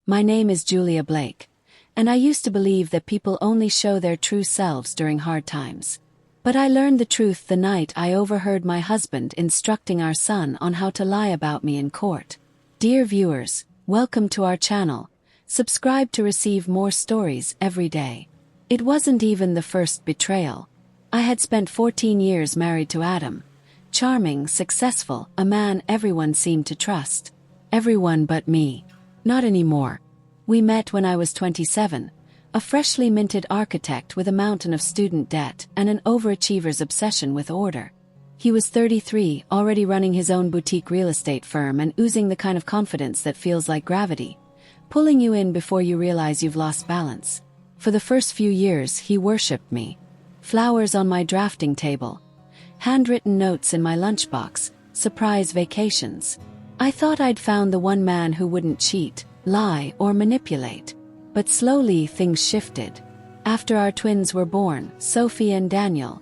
My name is Julia Blake, and I used to believe that people only show their true selves during hard times. But I learned the truth the night I overheard my husband instructing our son on how to lie about me in court. Dear viewers, welcome to our channel. Subscribe to receive more stories every day. It wasn't even the first betrayal. I had spent 14 years married to Adam. Charming, successful, a man everyone seemed to trust. Everyone but me. Not anymore. We met when I was 27, a freshly minted architect with a mountain of student debt and an overachiever's obsession with order. He was 33, already running his own boutique real estate firm and oozing the kind of confidence that feels like gravity, pulling you in before you realize you've lost balance. For the first few years, he worshipped me. Flowers on my drafting table, handwritten notes in my lunchbox, surprise vacations. I thought I'd found the one man who wouldn't cheat, lie, or manipulate. But slowly things shifted. After our twins were born, Sophie and Daniel,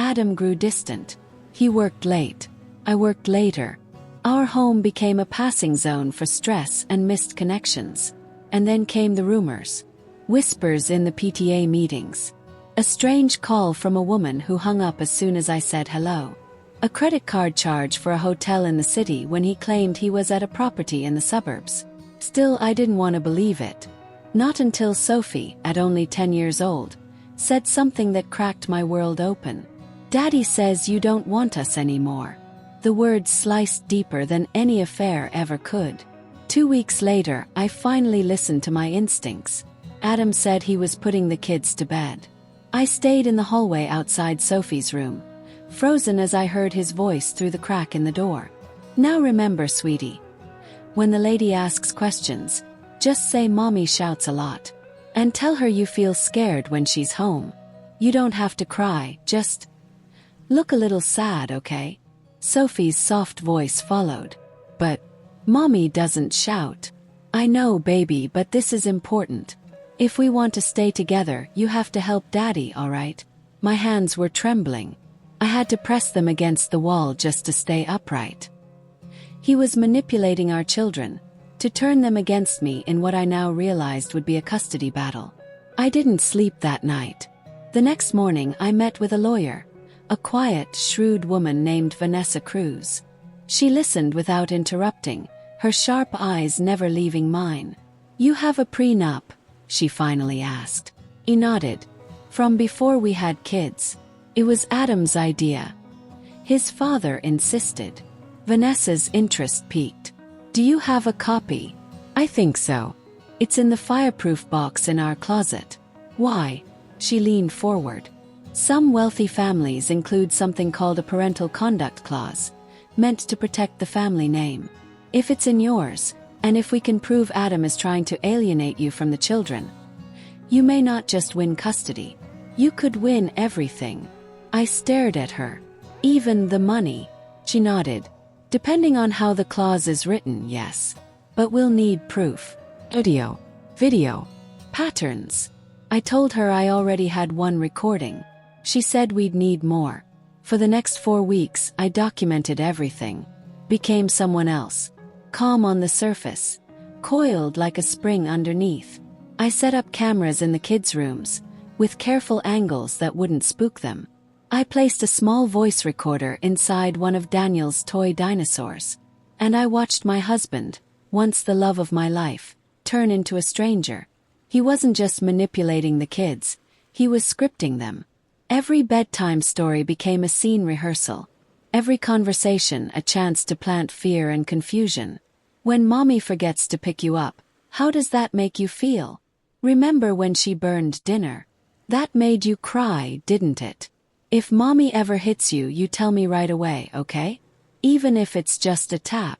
Adam grew distant. He worked late. I worked later. Our home became a passing zone for stress and missed connections. And then came the rumors. Whispers in the PTA meetings. A strange call from a woman who hung up as soon as I said hello. A credit card charge for a hotel in the city when he claimed he was at a property in the suburbs. Still, I didn't want to believe it. Not until Sophie, at only 10 years old, said something that cracked my world open. Daddy says you don't want us anymore. The words sliced deeper than any affair ever could. 2 weeks later, I finally listened to my instincts. Adam said he was putting the kids to bed. I stayed in the hallway outside Sophie's room, frozen as I heard his voice through the crack in the door. Now remember, sweetie, when the lady asks questions, just say Mommy shouts a lot. And tell her you feel scared when she's home. You don't have to cry, just look a little sad, okay? Sophie's soft voice followed. But Mommy doesn't shout. I know, baby, but this is important. If we want to stay together, you have to help Daddy, alright? My hands were trembling. I had to press them against the wall just to stay upright. He was manipulating our children, to turn them against me in what I now realized would be a custody battle. I didn't sleep that night. The next morning I met with a lawyer, a quiet, shrewd woman named Vanessa Cruz. She listened without interrupting, her sharp eyes never leaving mine. You have a prenup? She finally asked. He nodded. From before we had kids. It was Adam's idea. His father insisted. Vanessa's interest peaked. Do you have a copy? I think so. It's in the fireproof box in our closet. Why? She leaned forward. Some wealthy families include something called a parental conduct clause, meant to protect the family name. If it's in yours, and if we can prove Adam is trying to alienate you from the children, you may not just win custody. You could win everything. I stared at her. Even the money. She nodded. Depending on how the clause is written, yes. But we'll need proof. Video. Patterns. I told her I already had one recording. She said we'd need more. For the next 4 weeks, I documented everything. Became someone else. Calm on the surface. Coiled like a spring underneath. I set up cameras in the kids' rooms, with careful angles that wouldn't spook them. I placed a small voice recorder inside one of Daniel's toy dinosaurs. And I watched my husband, once the love of my life, turn into a stranger. He wasn't just manipulating the kids, he was scripting them. Every bedtime story became a scene rehearsal. Every conversation a chance to plant fear and confusion. When Mommy forgets to pick you up, how does that make you feel? Remember when she burned dinner? That made you cry, didn't it? If Mommy ever hits you, you tell me right away, okay? Even if it's just a tap.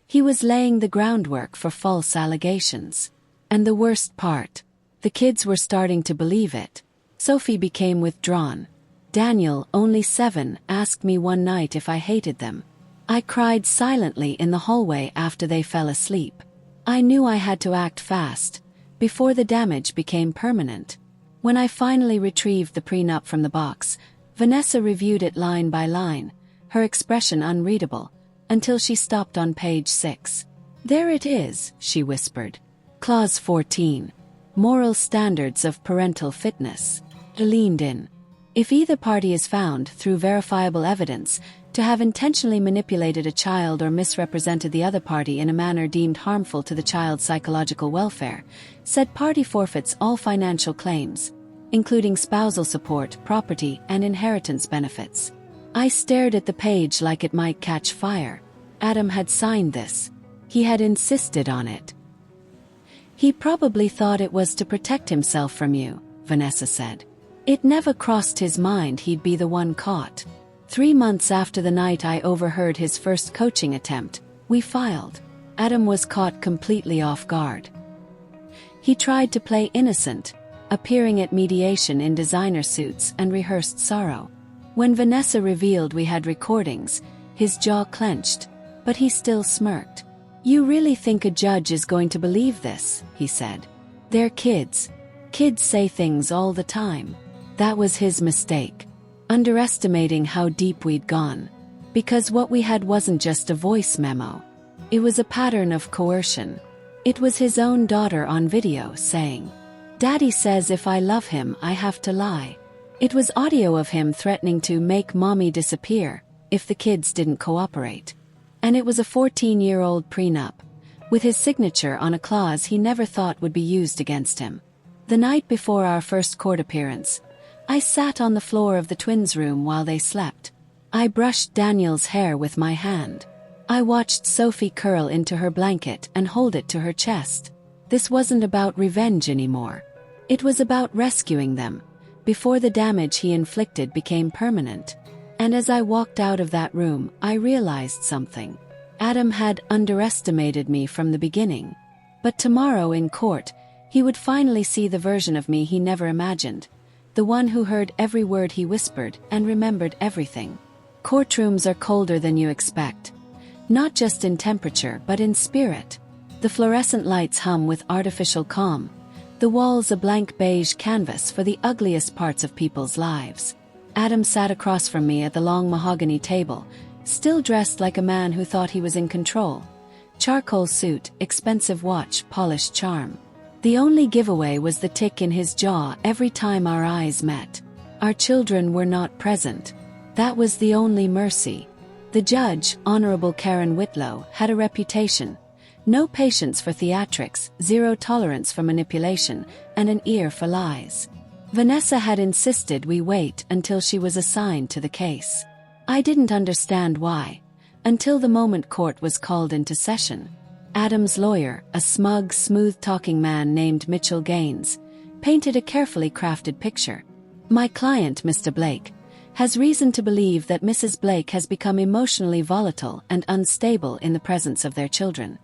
He was laying the groundwork for false allegations. And the worst part, the kids were starting to believe it. Sophie became withdrawn. Daniel, only 7, asked me one night if I hated them. I cried silently in the hallway after they fell asleep. I knew I had to act fast, before the damage became permanent. When I finally retrieved the prenup from the box, Vanessa reviewed it line by line, her expression unreadable, until she stopped on page 6. There it is, she whispered. Clause 14. Moral standards of parental fitness. I leaned in. If either party is found, through verifiable evidence, to have intentionally manipulated a child or misrepresented the other party in a manner deemed harmful to the child's psychological welfare, said party forfeits all financial claims, including spousal support, property, and inheritance benefits. I stared at the page like it might catch fire. Adam had signed this. He had insisted on it. He probably thought it was to protect himself from you, Vanessa said. It never crossed his mind he'd be the one caught. 3 months after the night I overheard his first coaching attempt, we filed. Adam was caught completely off guard. He tried to play innocent, appearing at mediation in designer suits and rehearsed sorrow. When Vanessa revealed we had recordings, his jaw clenched, but he still smirked. You really think a judge is going to believe this, he said. They're kids. Kids say things all the time. That was his mistake. Underestimating how deep we'd gone. Because what we had wasn't just a voice memo. It was a pattern of coercion. It was his own daughter on video saying, "Daddy says if I love him I have to lie." It was audio of him threatening to make mommy disappear if the kids didn't cooperate. And it was a 14-year-old prenup, with his signature on a clause he never thought would be used against him. The night before our first court appearance, I sat on the floor of the twins' room while they slept. I brushed Daniel's hair with my hand. I watched Sophie curl into her blanket and hold it to her chest. This wasn't about revenge anymore. It was about rescuing them, before the damage he inflicted became permanent. And as I walked out of that room, I realized something. Adam had underestimated me from the beginning. But tomorrow in court, he would finally see the version of me he never imagined. The one who heard every word he whispered and remembered everything. Courtrooms are colder than you expect. Not just in temperature but in spirit. The fluorescent lights hum with artificial calm. The walls a blank beige canvas for the ugliest parts of people's lives. Adam sat across from me at the long mahogany table, still dressed like a man who thought he was in control. Charcoal suit, expensive watch, polished charm. The only giveaway was the tick in his jaw every time our eyes met. Our children were not present. That was the only mercy. The judge, Honorable Karen Whitlow, had a reputation. No patience for theatrics, zero tolerance for manipulation, and an ear for lies. Vanessa had insisted we wait until she was assigned to the case. I didn't understand why, until the moment court was called into session. Adam's lawyer, a smug, smooth-talking man named Mitchell Gaines, painted a carefully crafted picture. My client, Mr. Blake, has reason to believe that Mrs. Blake has become emotionally volatile and unstable in the presence of their children.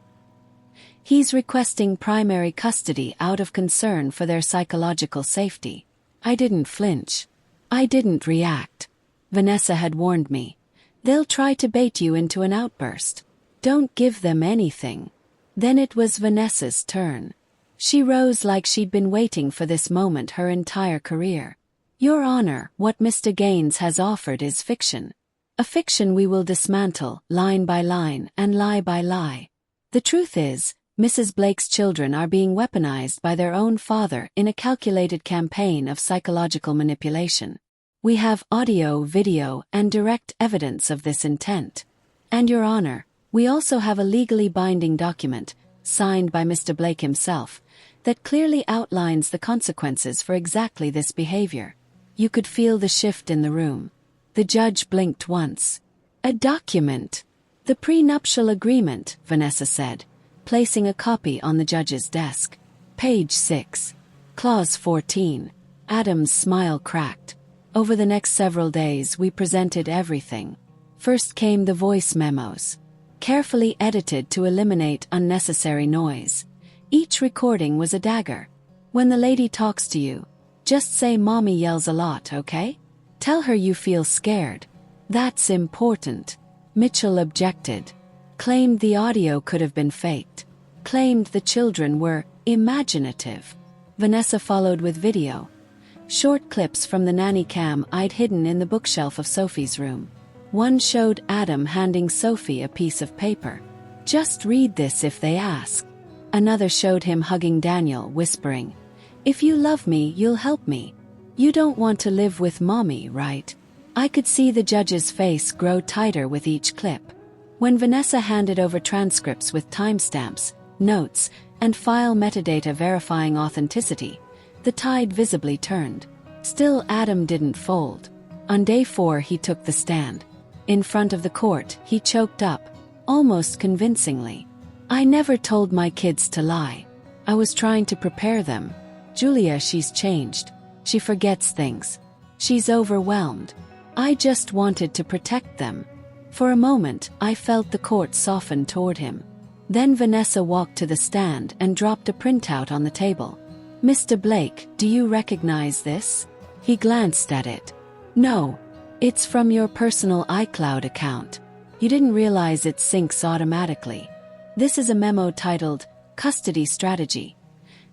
He's requesting primary custody out of concern for their psychological safety. I didn't flinch. I didn't react. Vanessa had warned me. They'll try to bait you into an outburst. Don't give them anything. Then it was Vanessa's turn. She rose like she'd been waiting for this moment her entire career. Your Honor, what Mr. Gaines has offered is fiction. A fiction we will dismantle, line by line and lie by lie. The truth is, Mrs. Blake's children are being weaponized by their own father in a calculated campaign of psychological manipulation. We have audio, video, and direct evidence of this intent. And Your Honor, we also have a legally binding document, signed by Mr. Blake himself, that clearly outlines the consequences for exactly this behavior. You could feel the shift in the room. The judge blinked once. A document. The prenuptial agreement, Vanessa said, placing a copy on the judge's desk. Page 6. Clause 14. Adam's smile cracked. Over the next several days we presented everything. First came the voice memos. Carefully edited to eliminate unnecessary noise. Each recording was a dagger. When the lady talks to you, just say Mommy yells a lot, okay? Tell her you feel scared. That's important. Mitchell objected. Claimed the audio could have been faked. Claimed the children were imaginative. Vanessa followed with video. Short clips from the nanny cam I'd hidden in the bookshelf of Sophie's room. One showed Adam handing Sophie a piece of paper. Just read this if they ask. Another showed him hugging Daniel, whispering, "If you love me, you'll help me. You don't want to live with mommy, right?" I could see the judge's face grow tighter with each clip. When Vanessa handed over transcripts with timestamps, notes, and file metadata verifying authenticity, the tide visibly turned. Still, Adam didn't fold. On day 4, he took the stand. In front of the court, he choked up, almost convincingly. "I never told my kids to lie. I was trying to prepare them. Julia, she's changed. She forgets things. She's overwhelmed. I just wanted to protect them." For a moment, I felt the court soften toward him. Then Vanessa walked to the stand and dropped a printout on the table. "Mr. Blake, do you recognize this?" He glanced at it. "No. It's from your personal iCloud account. You didn't realize it syncs automatically. This is a memo titled, 'Custody Strategy,'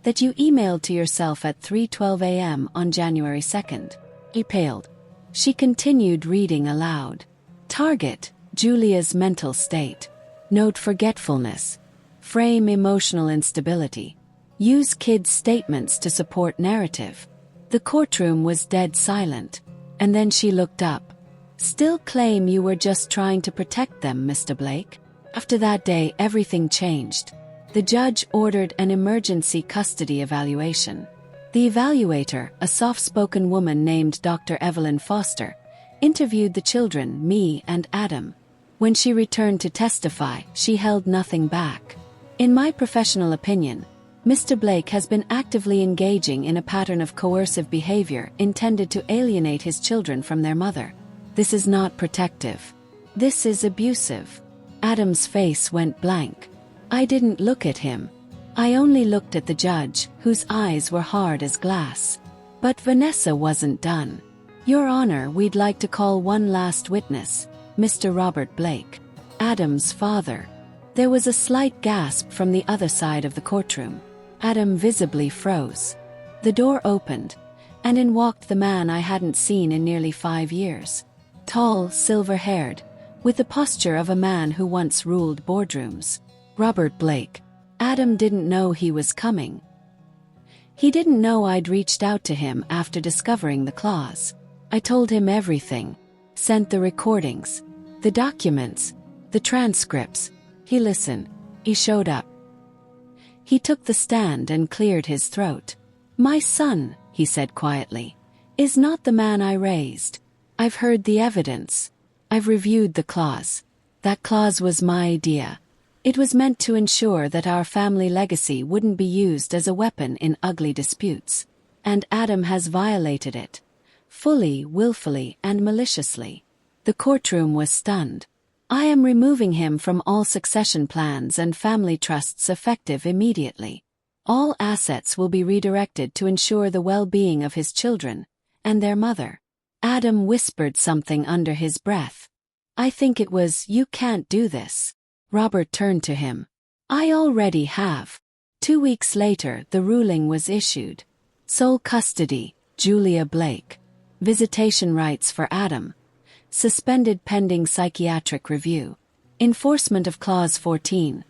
that you emailed to yourself at 3:12 a.m. on January 2nd. He paled. She continued reading aloud. "Target, Julia's mental state. Note forgetfulness. Frame emotional instability. Use kids' statements to support narrative." The courtroom was dead silent. And then she looked up. "Still claim you were just trying to protect them, Mr. Blake?" After that day, everything changed. The judge ordered an emergency custody evaluation. The evaluator, a soft-spoken woman named Dr. Evelyn Foster, interviewed the children, me and Adam. When she returned to testify, she held nothing back. "In my professional opinion, Mr. Blake has been actively engaging in a pattern of coercive behavior intended to alienate his children from their mother. This is not protective. This is abusive." Adam's face went blank. I didn't look at him. I only looked at the judge, whose eyes were hard as glass. But Vanessa wasn't done. "Your Honor, we'd like to call one last witness, Mr. Robert Blake, Adam's father." There was a slight gasp from the other side of the courtroom. Adam visibly froze. The door opened, and in walked the man I hadn't seen in nearly 5 years. Tall, silver-haired, with the posture of a man who once ruled boardrooms. Robert Blake. Adam didn't know he was coming. He didn't know I'd reached out to him after discovering the clause. I told him everything. Sent the recordings, the documents, the transcripts. He listened. He showed up. He took the stand and cleared his throat. "My son," he said quietly, "is not the man I raised. I've heard the evidence. I've reviewed the clause. That clause was my idea. It was meant to ensure that our family legacy wouldn't be used as a weapon in ugly disputes. And Adam has violated it. Fully, willfully, and maliciously." The courtroom was stunned. "I am removing him from all succession plans and family trusts effective immediately. All assets will be redirected to ensure the well-being of his children and their mother." Adam whispered something under his breath. I think it was, "You can't do this." Robert turned to him. "I already have." 2 weeks later, the ruling was issued. Sole custody, Julia Blake. Visitation rights for Adam. Suspended pending psychiatric review. Enforcement of Clause 14.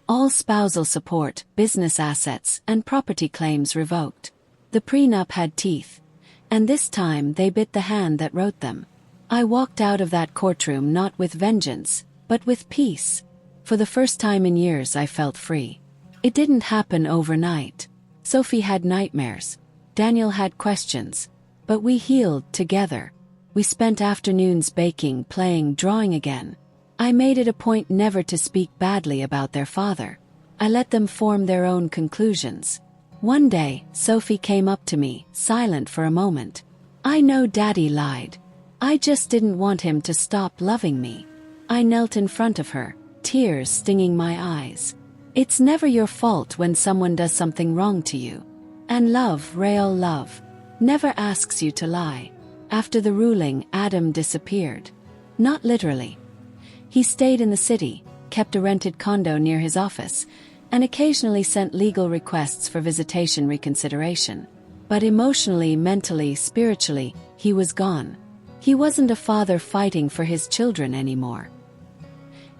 All spousal support, business assets, and property claims revoked. The prenup had teeth. And this time they bit the hand that wrote them. I walked out of that courtroom not with vengeance, but with peace. For the first time in years I felt free. It didn't happen overnight. Sophie had nightmares. Daniel had questions. But we healed together. We spent afternoons baking, playing, drawing again. I made it a point never to speak badly about their father. I let them form their own conclusions. One day, Sophie came up to me, silent for a moment. "I know Daddy lied. I just didn't want him to stop loving me." I knelt in front of her, tears stinging my eyes. "It's never your fault when someone does something wrong to you. And love, real love, never asks you to lie." After the ruling, Adam disappeared. Not literally. He stayed in the city, kept a rented condo near his office, and occasionally sent legal requests for visitation reconsideration. But emotionally, mentally, spiritually, he was gone. He wasn't a father fighting for his children anymore.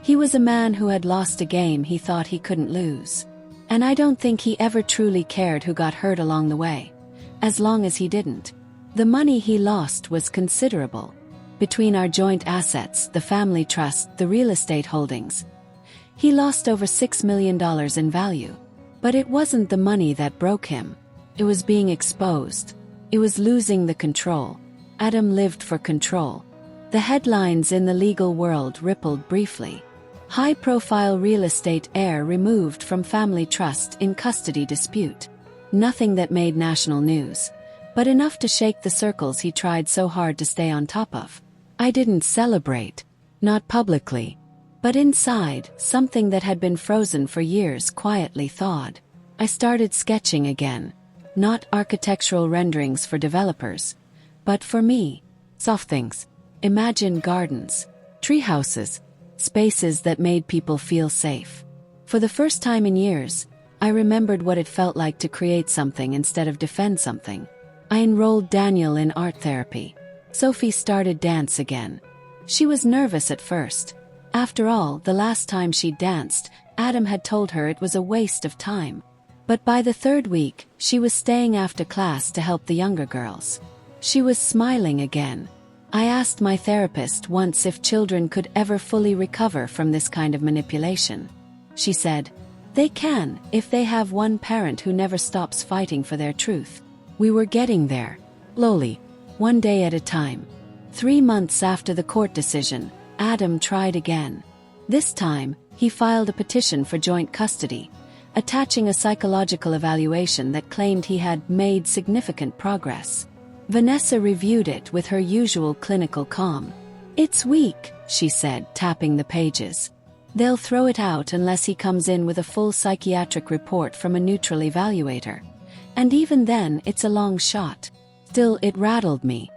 He was a man who had lost a game he thought he couldn't lose. And I don't think he ever truly cared who got hurt along the way, as long as he didn't. The money he lost was considerable. Between our joint assets, the family trust, the real estate holdings, he lost over $6 million in value. But it wasn't the money that broke him. It was being exposed. It was losing the control. Adam lived for control. The headlines in the legal world rippled briefly. High-profile real estate heir removed from family trust in custody dispute. Nothing that made national news, but enough to shake the circles he tried so hard to stay on top of. I didn't celebrate. Not publicly. But inside, something that had been frozen for years quietly thawed. I started sketching again. Not architectural renderings for developers, but for me. Soft things. Imagine gardens, treehouses, spaces that made people feel safe. For the first time in years, I remembered what it felt like to create something instead of defend something. I enrolled Daniel in art therapy. Sophie started dance again. She was nervous at first. After all, the last time she danced, Adam had told her it was a waste of time. But by the third week, she was staying after class to help the younger girls. She was smiling again. I asked my therapist once if children could ever fully recover from this kind of manipulation. She said, "They can, if they have one parent who never stops fighting for their truth." We were getting there. Slowly, one day at a time. 3 months after the court decision, Adam tried again. This time, he filed a petition for joint custody, attaching a psychological evaluation that claimed he had made significant progress. Vanessa reviewed it with her usual clinical calm. "It's weak," she said, tapping the pages. "They'll throw it out unless he comes in with a full psychiatric report from a neutral evaluator. And even then, it's a long shot." Still, it rattled me.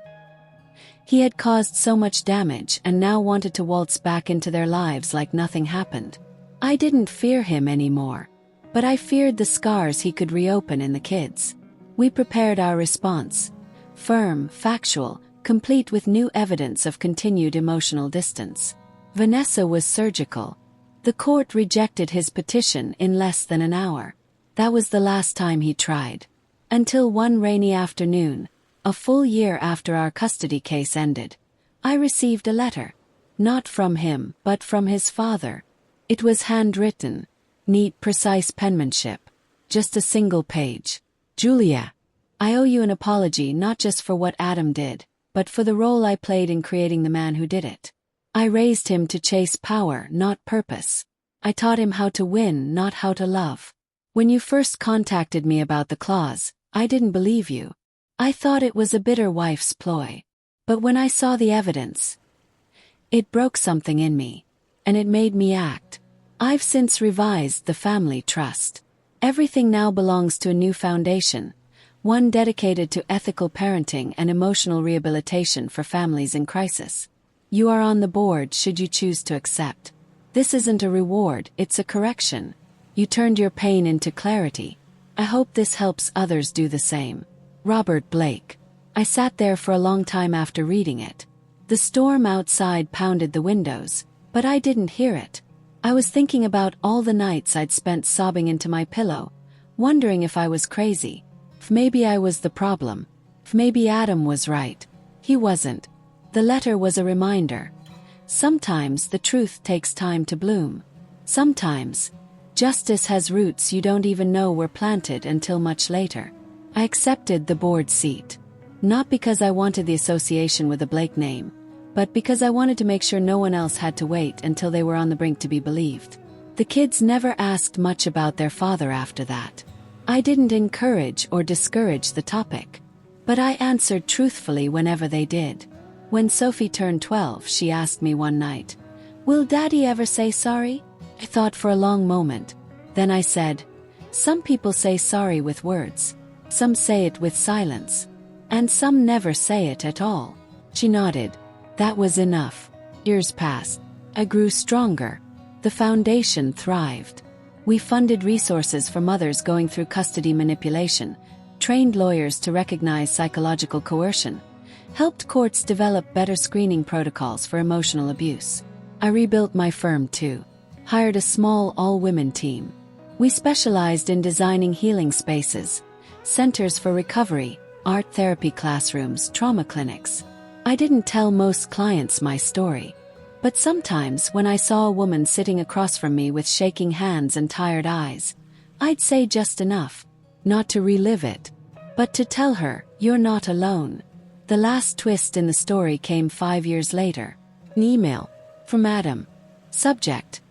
He had caused so much damage and now wanted to waltz back into their lives like nothing happened. I didn't fear him anymore. But I feared the scars he could reopen in the kids. We prepared our response. Firm, factual, complete with new evidence of continued emotional distance. Vanessa was surgical. The court rejected his petition in less than an hour. That was the last time he tried. Until one rainy afternoon, a full year after our custody case ended, I received a letter. Not from him, but from his father. It was handwritten. Neat, precise penmanship. Just a single page. "Julia, I owe you an apology not just for what Adam did, but for the role I played in creating the man who did it. I raised him to chase power, not purpose. I taught him how to win, not how to love. When you first contacted me about the clause, I didn't believe you. I thought it was a bitter wife's ploy. But when I saw the evidence, it broke something in me. And it made me act. I've since revised the family trust. Everything now belongs to a new foundation, one dedicated to ethical parenting and emotional rehabilitation for families in crisis. You are on the board should you choose to accept. This isn't a reward, it's a correction. You turned your pain into clarity. I hope this helps others do the same. Robert Blake. I sat there for a long time after reading it. The storm outside pounded the windows, but I didn't hear it. I was thinking about all the nights I'd spent sobbing into my pillow, wondering if I was crazy. If maybe I was the problem. If maybe Adam was right. He wasn't. The letter was a reminder. Sometimes the truth takes time to bloom. Sometimes justice has roots you don't even know were planted until much later. I accepted the board seat. Not because I wanted the association with the Blake name, but because I wanted to make sure no one else had to wait until they were on the brink to be believed. The kids never asked much about their father after that. I didn't encourage or discourage the topic. But I answered truthfully whenever they did. When Sophie turned 12, she asked me one night, "Will Daddy ever say sorry?" I thought for a long moment. Then I said, "Some people say sorry with words. Some say it with silence. And some never say it at all." She nodded. That was enough. Years passed. I grew stronger. The foundation thrived. We funded resources for mothers going through custody manipulation, trained lawyers to recognize psychological coercion, helped courts develop better screening protocols for emotional abuse. I rebuilt my firm too. Hired a small all-women team. We specialized in designing healing spaces, centers for recovery, art therapy classrooms, trauma clinics. I didn't tell most clients my story. But sometimes when I saw a woman sitting across from me with shaking hands and tired eyes, I'd say just enough, not to relive it, but to tell her, you're not alone. The last twist in the story came 5 years later. An email from Adam. Subject: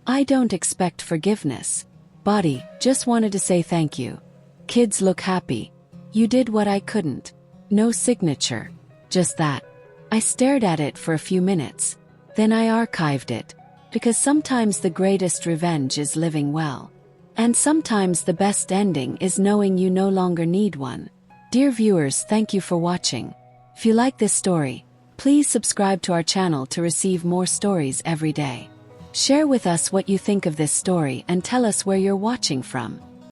I don't expect forgiveness. Body: just wanted to say thank you. Kids look happy. You did what I couldn't. No signature. Just that. I stared at it for a few minutes. Then I archived it. Because sometimes the greatest revenge is living well. And sometimes the best ending is knowing you no longer need one. Dear viewers, thank you for watching. If you like this story, please subscribe to our channel to receive more stories every day. Share with us what you think of this story and tell us where you're watching from.